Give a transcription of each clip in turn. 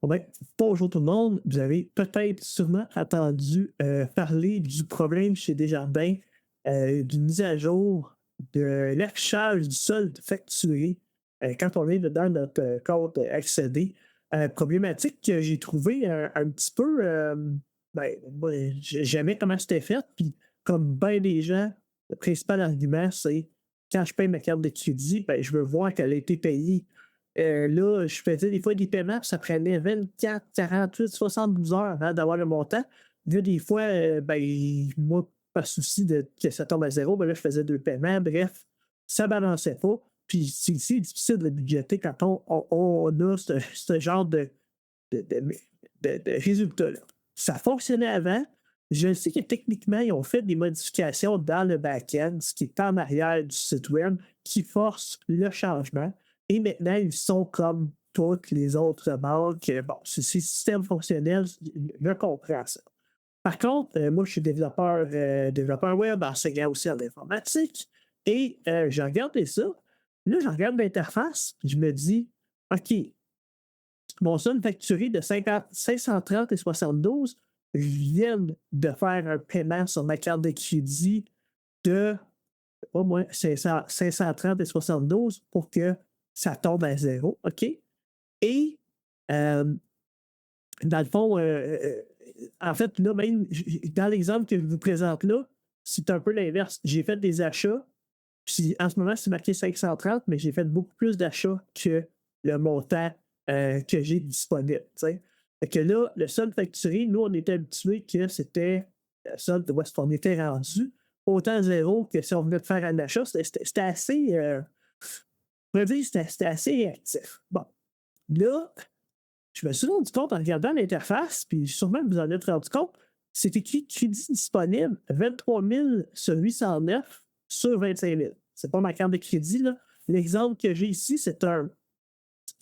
Bon ben, bonjour tout le monde. Vous avez peut-être sûrement entendu parler du problème chez Desjardins, d'une mise à jour de l'affichage du solde facturé quand on est dans notre compte accédé. Problématique que j'ai trouvé un petit peu, ben, moi, j'aimais comment c'était fait, puis comme bien des gens, le principal argument, c'est quand je paye ma carte de crédit, ben, je veux voir qu'elle a été payée. Là, je faisais des fois des paiements, puis ça prenait 24, 48, 72 heures avant d'avoir le montant. Là, des fois, ben, moi, par souci de que ça tombe à zéro, ben là, je faisais 2 paiements. Bref, ça balançait pas. Puis c'est difficile de budgéter quand on a ce genre de de de résultats-là. Ça fonctionnait avant. Je sais que techniquement, ils ont fait des modifications dans le back-end, ce qui est en arrière du site web, qui force le changement. Et maintenant, ils sont comme toutes les autres banques. Bon, c'est système fonctionnel, je comprends ça. Par contre, moi, je suis développeur web, enseignant aussi en informatique, et j'ai regardé ça. Là, je regarde l'interface, je me dis, OK, mon solde facturé de 530 et 72, je viens de faire un paiement sur ma carte de crédit de, pas moins, 530 et 72 pour que ça tombe à zéro, OK? Et euh, dans le fond, en fait, là, même, dans l'exemple que je vous présente là, c'est un peu l'inverse. J'ai fait des achats, puis en ce moment, c'est marqué 530, mais j'ai fait beaucoup plus d'achats que le montant que j'ai disponible. T'sais. Fait que là, le solde facturé, nous, on était habitués que c'était le solde où est-ce qu'on était rendu, autant zéro que si on venait de faire un achat. C'était assez, on pourrait dire, c'était assez actif. Bon, là, je me suis rendu compte en regardant l'interface, puis sûrement que vous en êtes rendu compte, c'est écrit crédit disponible 23 000 sur 809 sur 25 000. C'est pas ma carte de crédit, là. L'exemple que j'ai ici, c'est un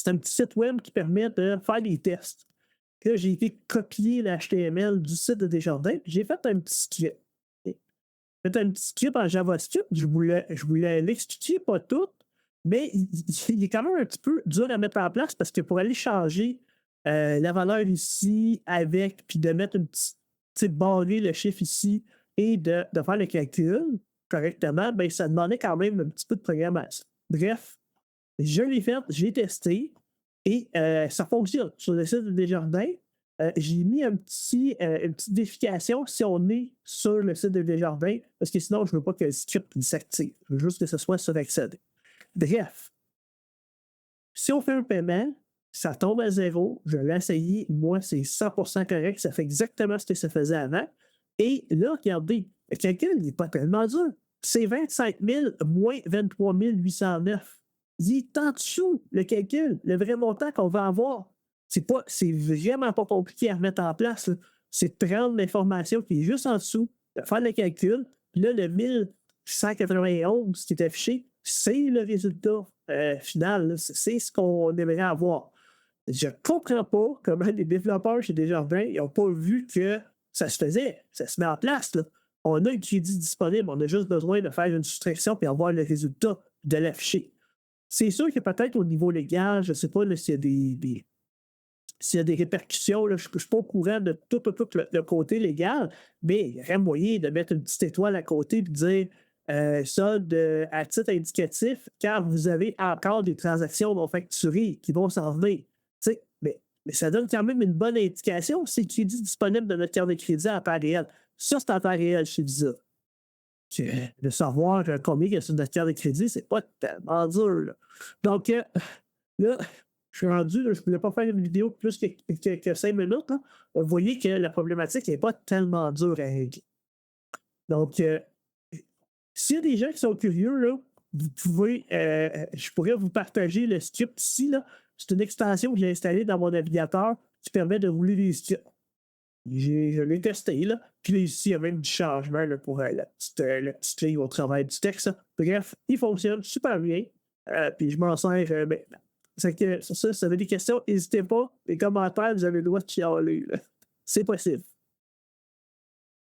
petit site web qui permet de faire des tests. Là, j'ai été copier l'HTML du site de Desjardins, puis j'ai fait un petit script. J'ai fait un petit script en JavaScript, je voulais l'expliquer, pas tout, mais il est quand même un petit peu dur à mettre en place parce que pour aller changer la valeur ici avec, puis de mettre une petite, tu sais, barrer le chiffre ici et de faire le calcul correctement, ben, ça demandait quand même un petit peu de programmation. Bref, je l'ai fait, j'ai testé et ça fonctionne. Sur le site de Desjardins, j'ai mis une petite vérification si on est sur le site de Desjardins, parce que sinon, je ne veux pas que le script s'active. Je veux juste que ce soit sur Accéder. Bref, si on fait un paiement, ça tombe à zéro. Je l'ai essayé. Moi, c'est 100% correct. Ça fait exactement ce que ça faisait avant. Et là, regardez, le calcul n'est pas tellement dur. C'est 25 000 moins 23 809. Il est en dessous, le calcul, le vrai montant qu'on va avoir. C'est vraiment pas compliqué à remettre en place. Là. C'est de prendre l'information qui est juste en dessous, de faire le calcul, puis là, le 1191 qui est affiché, c'est le résultat final. Là. C'est ce qu'on aimerait avoir. Je ne comprends pas comment les développeurs chez Desjardins n'ont pas vu que ça se faisait, ça se met en place. Là. On a un crédit disponible, on a juste besoin de faire une soustraction et avoir le résultat de l'afficher. C'est sûr que peut-être au niveau légal, je ne sais pas là, s'il y a des répercussions, là, je ne suis pas au courant de tout le côté légal, mais il y aurait moyen de mettre une petite étoile à côté et de dire ça à titre indicatif, car vous avez encore des transactions non facturées qui vont s'en venir. Mais ça donne quand même une bonne indication si le crédit disponible de notre carte de crédit en temps réel. Ça, c'est en temps réel chez Visa. De savoir combien il y a sur notre carte de crédit, c'est pas tellement dur. Là. Donc, là, je suis rendu, là, je ne voulais pas faire une vidéo plus que 5 minutes. Là. Vous voyez que la problématique n'est pas tellement dure à régler. Donc, s'il y a des gens qui sont curieux, là, vous pouvez, je pourrais vous partager le script ici. Là. C'est une extension que j'ai installée dans mon navigateur qui permet de rouler des scripts. Je l'ai testé, là. Puis là, ici, il y a même du changement là, pour la petite ligne au travail du texte. Là. Bref, il fonctionne super bien. Puis je m'en sers maintenant. C'est que, sur ça, si vous avez des questions, n'hésitez pas. Les commentaires, vous avez le droit de chialer. Là. C'est possible.